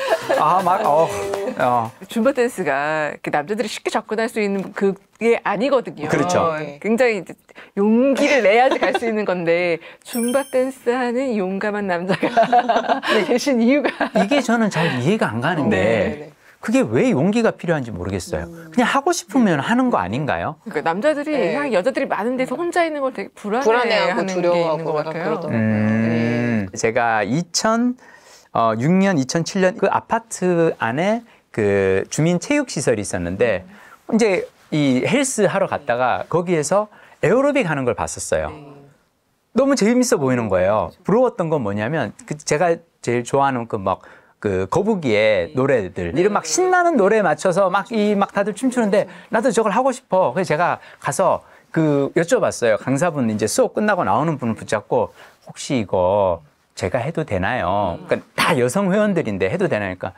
줌바 댄스가 이렇게 남자들이 쉽게 접근할 수 있는 그게 아니거든요. 그렇죠. 굉장히 이제 용기를 내야지 갈 수 있는 건데 줌바 댄스 하는 용감한 남자가 계신 이유가 이게 저는 잘 이해가 안 가는 게 그게 왜 용기가 필요한지 모르겠어요. 그냥 하고 싶으면 하는 거 아닌가요? 그러니까 남자들이 네. 그냥 여자들이 많은 데서 혼자 있는 걸 되게 불안해하고 불안해하는 게 두려워하고 있는 것 같아요. 그러더라고요. 제가 2006년, 2007년 그 아파트 안에 그 주민 체육 시설이 있었는데 이제 이 헬스 하러 갔다가 거기에서 에어로빅 하는 걸 봤었어요. 너무 재밌어 보이는 거예요. 부러웠던 건 뭐냐면 제가 제일 좋아하는 그 거북이의 노래들 이런 막 신나는 노래에 맞춰서 막 다들 춤추는데 나도 저걸 하고 싶어. 그래서 제가 가서 여쭤봤어요. 강사분 이제 수업 끝나고 나오는 분을 붙잡고 혹시 이거 제가 해도 되나요? 그러니까 다 여성 회원들인데 해도 되나니까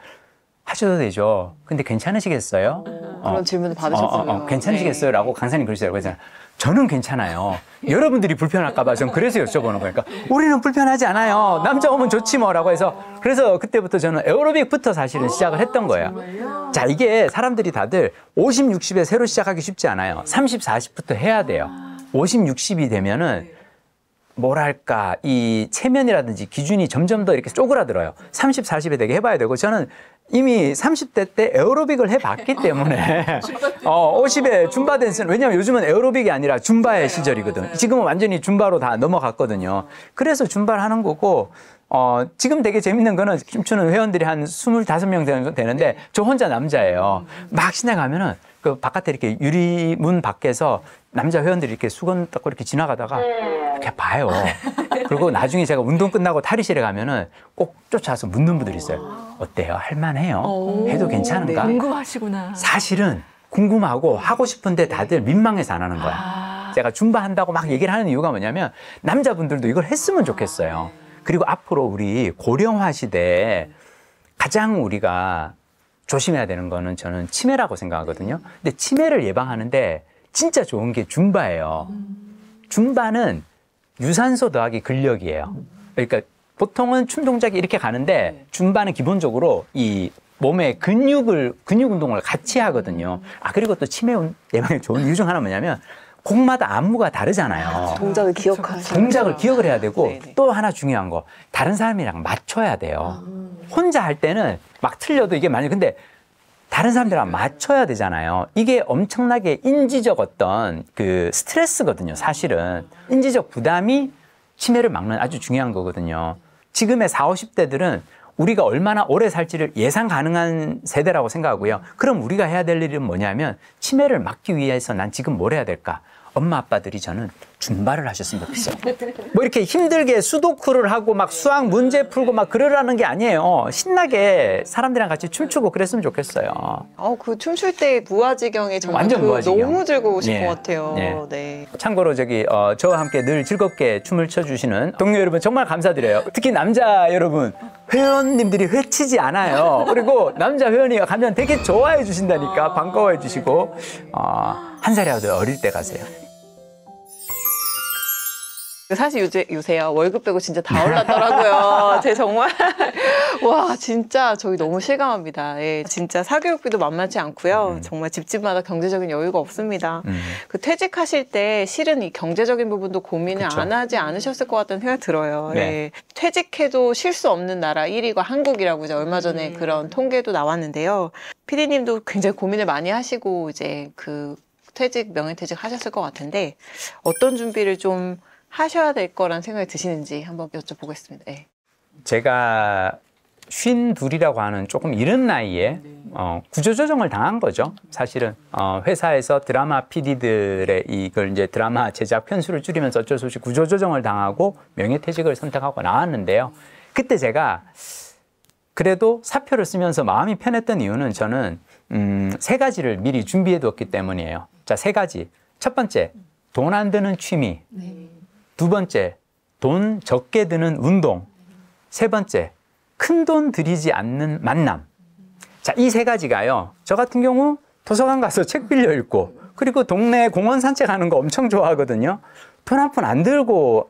하셔도 되죠. 근데 괜찮으시겠어요? 그런 질문을 받으셨어요. 괜찮으시겠어요? 라고 강사님 그러시더라고요. 그래서 저는 괜찮아요. 여러분들이 불편할까봐 전 그래서 여쭤보는 거니까 우리는 불편하지 않아요. 남자 오면 좋지 뭐라고 해서 그래서 그때부터 저는 에어로빅부터 사실은 시작을 했던 거예요. 자, 이게 사람들이 다들 50, 60에 새로 시작하기 쉽지 않아요. 30, 40부터 해야 돼요. 50, 60이 되면은 뭐랄까 이 체면이라든지 기준이 점점 더 이렇게 쪼그라들어요. 30, 40에 되게 해봐야 되고 저는 이미 30대 때 에어로빅을 해봤기 때문에 50에 줌바 댄스는 왜냐하면 요즘은 에어로빅이 아니라 줌바의 시절이거든. 지금은 완전히 줌바로 다 넘어갔거든요. 그래서 줌바를 하는 거고 지금 되게 재밌는 거는 춤추는 회원들이 한 25명 정도 되는데 저 혼자 남자예요. 막 시내 가면은 그 바깥에 이렇게 유리문 밖에서 남자 회원들이 이렇게 수건 닦고 이렇게 지나가다가 이렇게 봐요. 그리고 나중에 제가 운동 끝나고 탈의실에 가면은 꼭 쫓아와서 묻는 분들이 있어요. 어때요? 할만해요? 해도 괜찮은가? 궁금하시구나. 사실은 궁금하고 하고 싶은데 다들 민망해서 안 하는 거야. 제가 줌바 한다고 막 얘기를 하는 이유가 뭐냐면 남자분들도 이걸 했으면 좋겠어요. 그리고 앞으로 우리 고령화 시대에 가장 우리가 조심해야 되는 거는 저는 치매라고 생각하거든요. 근데 치매를 예방하는데 진짜 좋은 게 줌바예요. 줌바는 유산소 더하기 근력이에요. 그러니까 보통은 춤 동작이 이렇게 가는데 줌바는 기본적으로 이 몸의 근육 운동을 같이 하거든요. 그리고 또 치매 예방에 좋은 이유 중 하나 뭐냐면 곡마다 안무가 다르잖아요. 동작을 기억하시죠. 동작을 기억을 해야 되고 네네. 또 하나 중요한 거 다른 사람이랑 맞춰야 돼요. 혼자 할 때는 막 틀려도 이게 만약 근데 다른 사람들이랑 맞춰야 되잖아요. 이게 엄청나게 인지적 어떤 그 스트레스거든요. 사실은 인지적 부담이 치매를 막는 아주 중요한 거거든요. 지금의 40, 50대들은 우리가 얼마나 오래 살지를 예상 가능한 세대라고 생각하고요. 그럼 우리가 해야 될 일은 뭐냐면 치매를 막기 위해서 난 지금 뭘 해야 될까? 엄마 아빠들이 저는 줌바를 하셨으면 좋겠어요. 뭐 이렇게 힘들게 수도크를 하고 막 수학 문제 풀고 막 그러라는 게 아니에요. 신나게 사람들이랑 같이 춤추고 그랬으면 좋겠어요. 그 춤출 때 무아지경에 정말 완전 무아지경. 너무 즐거우실 네. 것 같아요. 네. 네. 참고로 저와 함께 늘 즐겁게 춤을 춰주시는 동료 여러분 정말 감사드려요. 특히 남자 여러분 회원님들이 회치지 않아요. 그리고 남자 회원이 가면 되게 좋아해 주신다니까 반가워해 주시고 한 살이라도 어릴 때 가세요. 사실 요새요 월급 빼고 진짜 다 올랐더라고요. 제 정말 와 진짜 저희 너무 실감합니다. 예, 진짜 사교육비도 만만치 않고요. 정말 집집마다 경제적인 여유가 없습니다. 그 퇴직하실 때 실은 이 경제적인 부분도 고민을 그쵸. 안 하지 않으셨을 것 같다는 생각이 들어요. 네. 예, 퇴직해도 쉴 수 없는 나라 1위가 한국이라고 이제 얼마 전에 그런 통계도 나왔는데요. PD님도 굉장히 고민을 많이 하시고 이제 그 명예퇴직 하셨을 것 같은데 어떤 준비를 좀 하셔야 될 거란 생각이 드시는지 한번 여쭤보겠습니다. 네. 제가 52이라고 하는 조금 이른 나이에 구조조정을 당한 거죠. 사실은 회사에서 드라마 PD들의 이걸 이제 드라마 제작 편수를 줄이면서 어쩔 수 없이 구조조정을 당하고 명예퇴직을 선택하고 나왔는데요. 그때 제가 그래도 사표를 쓰면서 마음이 편했던 이유는 저는 3가지를 미리 준비해 두었기 때문이에요. 자, 3가지. 첫 번째, 돈 안 드는 취미. 2번째, 돈 적게 드는 운동. 3번째, 큰 돈 들이지 않는 만남. 자, 이 3가지가요. 저 같은 경우 도서관 가서 책 빌려 읽고 그리고 동네 공원 산책하는 거 엄청 좋아하거든요. 돈 한 푼 안 들고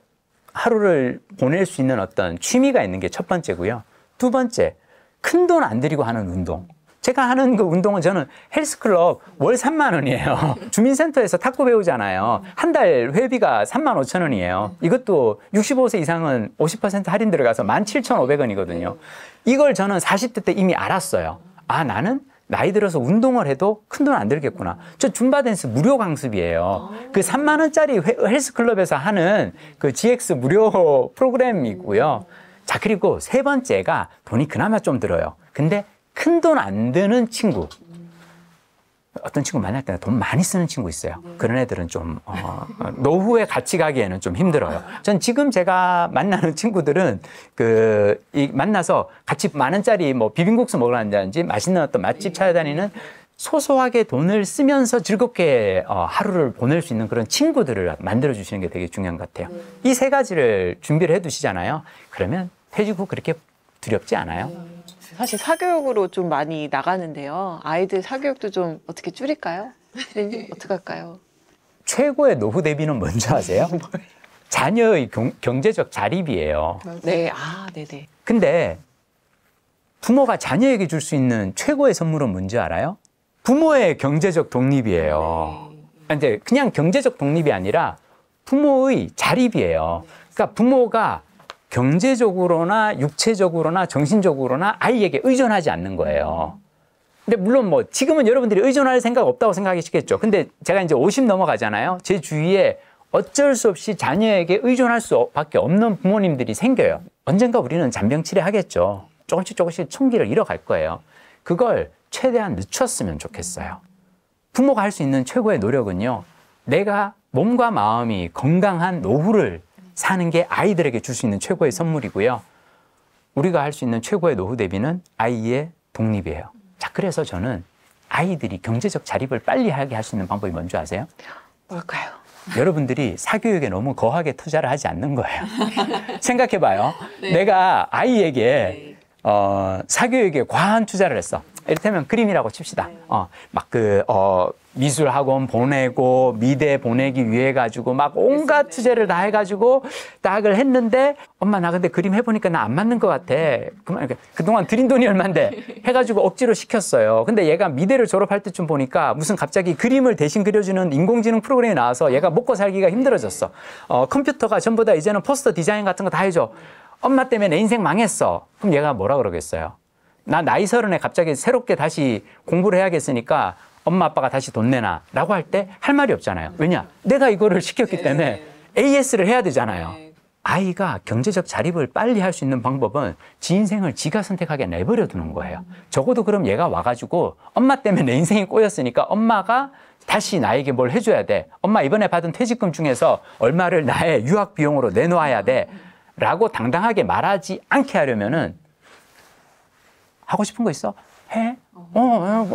하루를 보낼 수 있는 어떤 취미가 있는 게 첫 번째고요. 2번째, 큰 돈 안 들이고 하는 운동. 제가 하는 그 운동은 저는 헬스클럽 월 3만 원이에요. 주민센터에서 탁구 배우잖아요. 한 달 회비가 3만 5천 원이에요. 이것도 65세 이상은 50% 할인 들어가서 17,500원이거든요. 이걸 저는 40대 때 이미 알았어요. 나는 나이 들어서 운동을 해도 큰 돈 안 들겠구나. 저 줌바 댄스 무료 강습이에요. 그 3만 원짜리 헬스클럽에서 하는 그 GX 무료 프로그램이고요. 자, 그리고 3번째가 돈이 그나마 좀 들어요. 근데 큰 돈 안 드는 친구. 어떤 친구 만날 때는 돈 많이 쓰는 친구 있어요. 그런 애들은 좀 노후에 같이 가기에는 좀 힘들어요. 전 지금 제가 만나는 친구들은 만나서 같이 만 원짜리 뭐 비빔국수 먹으러 간다든지 맛있는 어떤 맛집 찾아다니는 소소하게 돈을 쓰면서 즐겁게 하루를 보낼 수 있는 그런 친구들을 만들어 주시는 게 되게 중요한 것 같아요. 이 3가지를 준비를 해 두시잖아요. 그러면 퇴직 후 그렇게 두렵지 않아요. 사실 사교육으로 좀 많이 나가는데요. 아이들 사교육도 좀 어떻게 줄일까요? 피디님 어떻게 할까요? 최고의 노후 대비는 뭔지 아세요? 자녀의 경제적 자립이에요. 네, 네네. 근데 부모가 자녀에게 줄 수 있는 최고의 선물은 뭔지 알아요? 부모의 경제적 독립이에요. 근데 그냥 경제적 독립이 아니라 부모의 자립이에요. 그러니까 부모가 경제적으로나 육체적으로나 정신적으로나 아이에게 의존하지 않는 거예요. 근데 물론 뭐 지금은 여러분들이 의존할 생각 없다고 생각하시겠죠. 근데 제가 이제 50 넘어가잖아요. 제 주위에 어쩔 수 없이 자녀에게 의존할 수밖에 없는 부모님들이 생겨요. 언젠가 우리는 잔병치레 하겠죠. 조금씩 총기를 잃어갈 거예요. 그걸 최대한 늦췄으면 좋겠어요. 부모가 할 수 있는 최고의 노력은요. 내가 몸과 마음이 건강한 노후를 사는 게 아이들에게 줄 수 있는 최고의 선물이고요. 우리가 할 수 있는 최고의 노후 대비는 아이의 독립이에요. 자, 그래서 저는 아이들이 경제적 자립을 빨리 하게 할 수 있는 방법이 뭔지 아세요? 뭘까요? 여러분들이 사교육에 너무 거하게 투자를 하지 않는 거예요. 생각해봐요. 내가 아이에게 사교육에 과한 투자를 했어. 이를테면 그림이라고 칩시다. 미술학원 보내고 미대 보내기 위해 가지고 막 온갖 투자를 다 해가지고 딱을 했는데 엄마 나 근데 그림 해보니까 나 안 맞는 것 같아. 그동안 들인 돈이 얼만데 해가지고 억지로 시켰어요. 근데 얘가 미대를 졸업할 때쯤 보니까 무슨 갑자기 그림을 대신 그려주는 인공지능 프로그램이 나와서 얘가 먹고 살기가 힘들어졌어. 컴퓨터가 전부 다 이제는 포스터 디자인 같은 거 다 해줘. 엄마 때문에 내 인생 망했어. 그럼 얘가 뭐라 그러겠어요? 나 나이 30에 갑자기 새롭게 다시 공부를 해야겠으니까 엄마 아빠가 다시 돈 내놔 라고 할 때 할 말이 없잖아요. 왜냐? 내가 이거를 시켰기 때문에 AS를 해야 되잖아요. 아이가 경제적 자립을 빨리 할 수 있는 방법은 지 인생을 지가 선택하게 내버려 두는 거예요. 적어도 그럼 얘가 와가지고 엄마 때문에 내 인생이 꼬였으니까 엄마가 다시 나에게 뭘 해줘야 돼. 엄마 이번에 받은 퇴직금 중에서 얼마를 나의 유학 비용으로 내놓아야 돼 라고 당당하게 말하지 않게 하려면은 하고 싶은 거 있어? 해?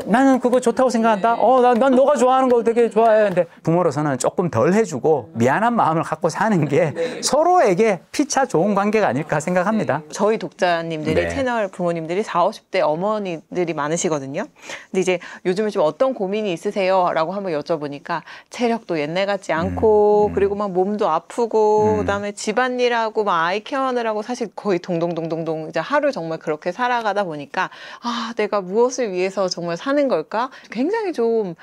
나는 그거 좋다고 생각한다. 난 너가 좋아하는 거 되게 좋아해. 근데 부모로서는 조금 덜 해주고 미안한 마음을 갖고 사는 게 서로에게 피차 좋은 관계가 아닐까 생각합니다. 저희 독자님들이 채널 부모님들이 40, 50대 어머니들이 많으시거든요. 근데 이제 요즘에 좀 어떤 고민이 있으세요? 라고 한번 여쭤보니까 체력도 옛날 같지 않고 그리고 막 몸도 아프고 그다음에 집안일하고 막 아이 케어하느라고 사실 거의 동동동동동 이제 하루 정말 그렇게 살아가다 보니까 내가 무엇을 위해서 정말 사는 걸까? 굉장히 좀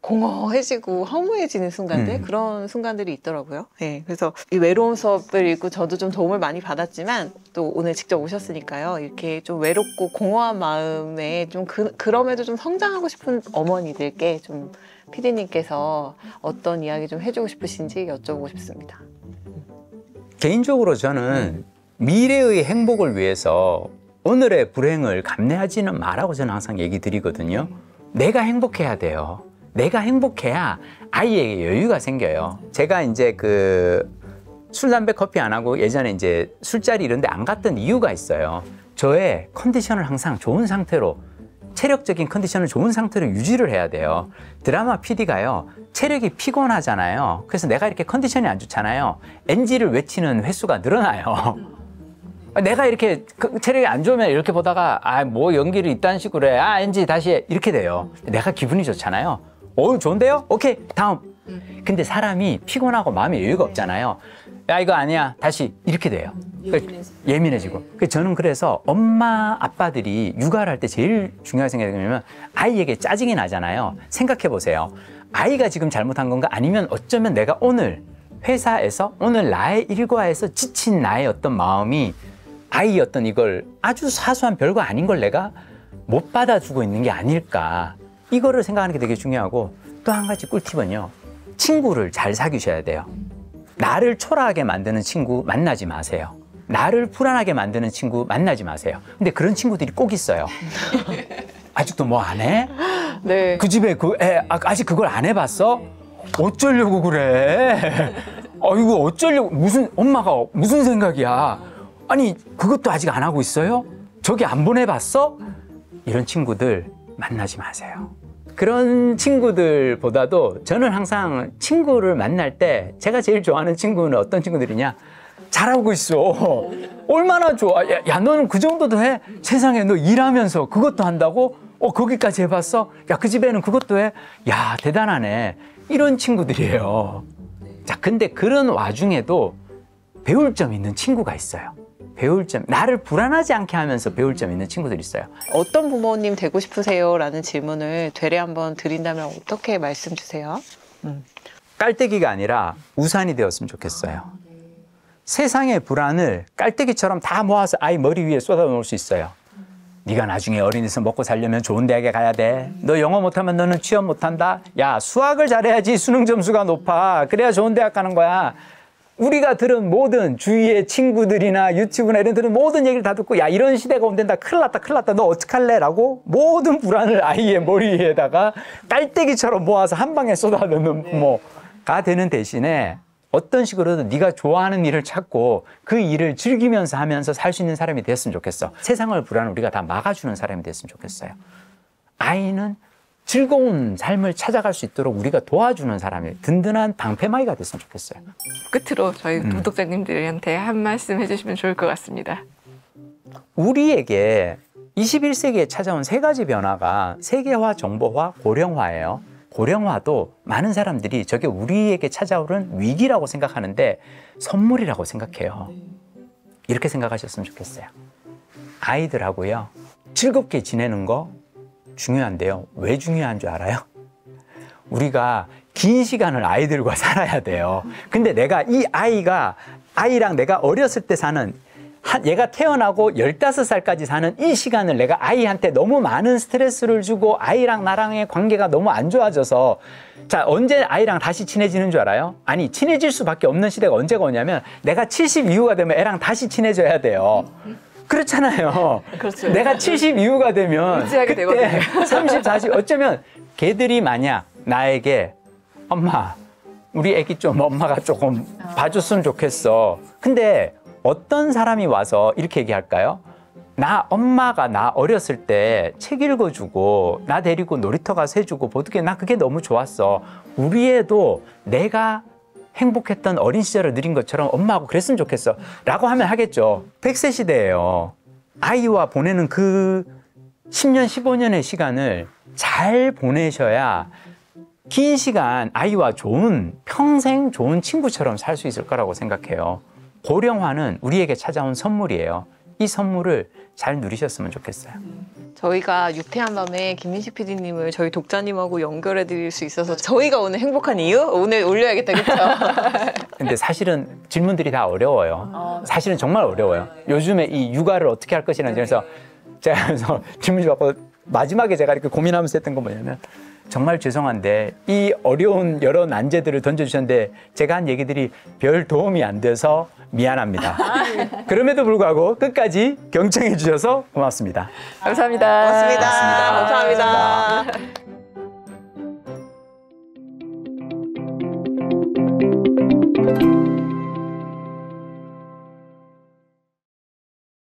공허해지고 허무해지는 순간들 그런 순간들이 있더라고요. 네, 그래서 이 외로운 수업을 읽고 저도 좀 도움을 많이 받았지만 또 오늘 직접 오셨으니까요. 이렇게 좀 외롭고 공허한 마음에 좀 그럼에도 좀 성장하고 싶은 어머니들께 좀 피디님께서 어떤 이야기 좀 해주고 싶으신지 여쭤보고 싶습니다. 개인적으로 저는 미래의 행복을 위해서 오늘의 불행을 감내하지는 마라고 저는 항상 얘기 드리거든요. 내가 행복해야 돼요. 내가 행복해야 아이에게 여유가 생겨요. 제가 이제 술, 담배, 커피 안 하고 예전에 이제 술자리 이런 데 안 갔던 이유가 있어요. 저의 컨디션을 항상 좋은 상태로, 체력적인 컨디션을 좋은 상태로 유지를 해야 돼요. 드라마 PD가요, 체력이 피곤하잖아요. 그래서 내가 이렇게 컨디션이 안 좋잖아요. NG를 외치는 횟수가 늘어나요. 내가 이렇게 체력이 안 좋으면 이렇게 보다가 뭐 연기를 이딴 식으로 해. NG 다시 해. 이렇게 돼요. 내가 기분이 좋잖아요. 좋은데요? 오케이, 다음. 근데 사람이 피곤하고 마음에 여유가 없잖아요. 야, 이거 아니야. 다시. 이렇게 돼요. 예민해지고. 저는 그래서 엄마, 아빠들이 육아를 할 때 제일 중요하게 생각이 뭐냐면 아이에게 짜증이 나잖아요. 생각해 보세요. 아이가 지금 잘못한 건가? 아니면 어쩌면 내가 오늘 회사에서 오늘 나의 일과에서 지친 나의 어떤 마음이 아이 어떤 이걸 아주 사소한 별거 아닌 걸 내가 못 받아주고 있는 게 아닐까. 이거를 생각하는 게 되게 중요하고, 또 한 가지 꿀팁은요. 친구를 잘 사귀셔야 돼요. 나를 초라하게 만드는 친구 만나지 마세요. 나를 불안하게 만드는 친구 만나지 마세요. 근데 그런 친구들이 꼭 있어요. 아직도 뭐 안 해? 네. 그 집에 그 애 아직 그걸 안 해봤어? 어쩌려고 그래? 이거 어쩌려고, 엄마가 무슨 생각이야? 아니, 그것도 아직 안 하고 있어요? 저기 안 보내봤어? 이런 친구들 만나지 마세요. 그런 친구들보다도 저는 항상 친구를 만날 때 제가 제일 좋아하는 친구는 어떤 친구들이냐? 잘하고 있어. 얼마나 좋아. 야, 너는 그 정도도 해? 세상에 너 일하면서 그것도 한다고? 거기까지 해봤어? 야, 그 집에는 그것도 해? 야, 대단하네. 이런 친구들이에요. 자, 근데 그런 와중에도 배울 점 있는 친구가 있어요. 배울 점, 나를 불안하지 않게 하면서 배울 점 있는 친구들이 있어요. 어떤 부모님 되고 싶으세요? 라는 질문을 되레 한번 드린다면 어떻게 말씀 주세요? 깔때기가 아니라 우산이 되었으면 좋겠어요. 세상의 불안을 깔때기처럼 다 모아서 아이 머리 위에 쏟아놓을 수 있어요. 네가 나중에 어린이집 먹고 살려면 좋은 대학에 가야 돼. 너 영어 못하면 너는 취업 못한다. 야, 수학을 잘해야지 수능 점수가 높아. 그래야 좋은 대학 가는 거야. 우리가 들은 모든 주위의 친구들이나 유튜브나 이런 들은 모든 얘기를 다 듣고 야, 이런 시대가 온단다. 큰일 났다. 큰일 났다. 너 어떡할래? 라고 모든 불안을 아이의 머리 위에다가 깔때기처럼 모아서 한 방에 쏟아넣는 부모가 되는 대신에 어떤 식으로든 네가 좋아하는 일을 찾고 그 일을 즐기면서 하면서 살 수 있는 사람이 됐으면 좋겠어. 세상을 불안을 우리가 다 막아주는 사람이 됐으면 좋겠어요. 아이는 즐거운 삶을 찾아갈 수 있도록 우리가 도와주는 사람이 든든한 방패막이가 됐으면 좋겠어요. 끝으로 저희 구독자님들한테 한 말씀 해주시면 좋을 것 같습니다. 우리에게 21세기에 찾아온 세 가지 변화가 세계화, 정보화, 고령화예요. 고령화도 많은 사람들이 저게 우리에게 찾아오는 위기라고 생각하는데 선물이라고 생각해요. 이렇게 생각하셨으면 좋겠어요. 아이들하고요, 즐겁게 지내는 거 중요한데요. 왜 중요한 줄 알아요? 우리가 긴 시간을 아이들과 살아야 돼요. 근데 내가 이 아이랑 내가 어렸을 때 사는 얘가 태어나고 15살까지 사는 이 시간을 내가 아이한테 너무 많은 스트레스를 주고 아이랑 나랑의 관계가 너무 안 좋아져서 자, 언제 아이랑 다시 친해지는 줄 알아요? 아니, 친해질 수밖에 없는 시대가 언제가 오냐면 내가 70 이후가 되면 애랑 다시 친해져야 돼요. 그렇잖아요. 그렇죠. 내가 70 이후가 되면 유지하게 그때 되거든요. 30, 40 어쩌면 걔들이 만약 나에게 엄마, 우리 애기 좀 엄마가 조금 봐줬으면 좋겠어. 근데 어떤 사람이 와서 이렇게 얘기할까요? 엄마가 나 어렸을 때 책 읽어주고 나 데리고 놀이터 가서 해주고 보드게임 나 그게 너무 좋았어. 우리 애도 내가 행복했던 어린 시절을 누린 것처럼 엄마하고 그랬으면 좋겠어 라고 하면 하겠죠. 100세 시대예요. 아이와 보내는 그 10년, 15년의 시간을 잘 보내셔야 긴 시간 아이와 평생 좋은 친구처럼 살 수 있을 거라고 생각해요. 고령화는 우리에게 찾아온 선물이에요. 이 선물을 잘 누리셨으면 좋겠어요. 저희가 유쾌한 밤에 김민식 PD님을 저희 독자님하고 연결해 드릴 수 있어서 저희가 오늘 행복한 이유? 오늘 올려야겠다, 그렇죠? 근데 사실은 질문들이 다 어려워요. 사실은 정말 어려워요. 요즘에 이 육아를 어떻게 할 것이라는 점에서 제가 그래서 질문 받고 마지막에 제가 이렇게 고민하면서 했던 건 뭐냐면 정말 죄송한데 이 어려운 여러 난제들을 던져주셨는데 제가 한 얘기들이 별 도움이 안 돼서 미안합니다. 그럼에도 불구하고 끝까지 경청해 주셔서 고맙습니다. 감사합니다. 고맙습니다. 감사합니다.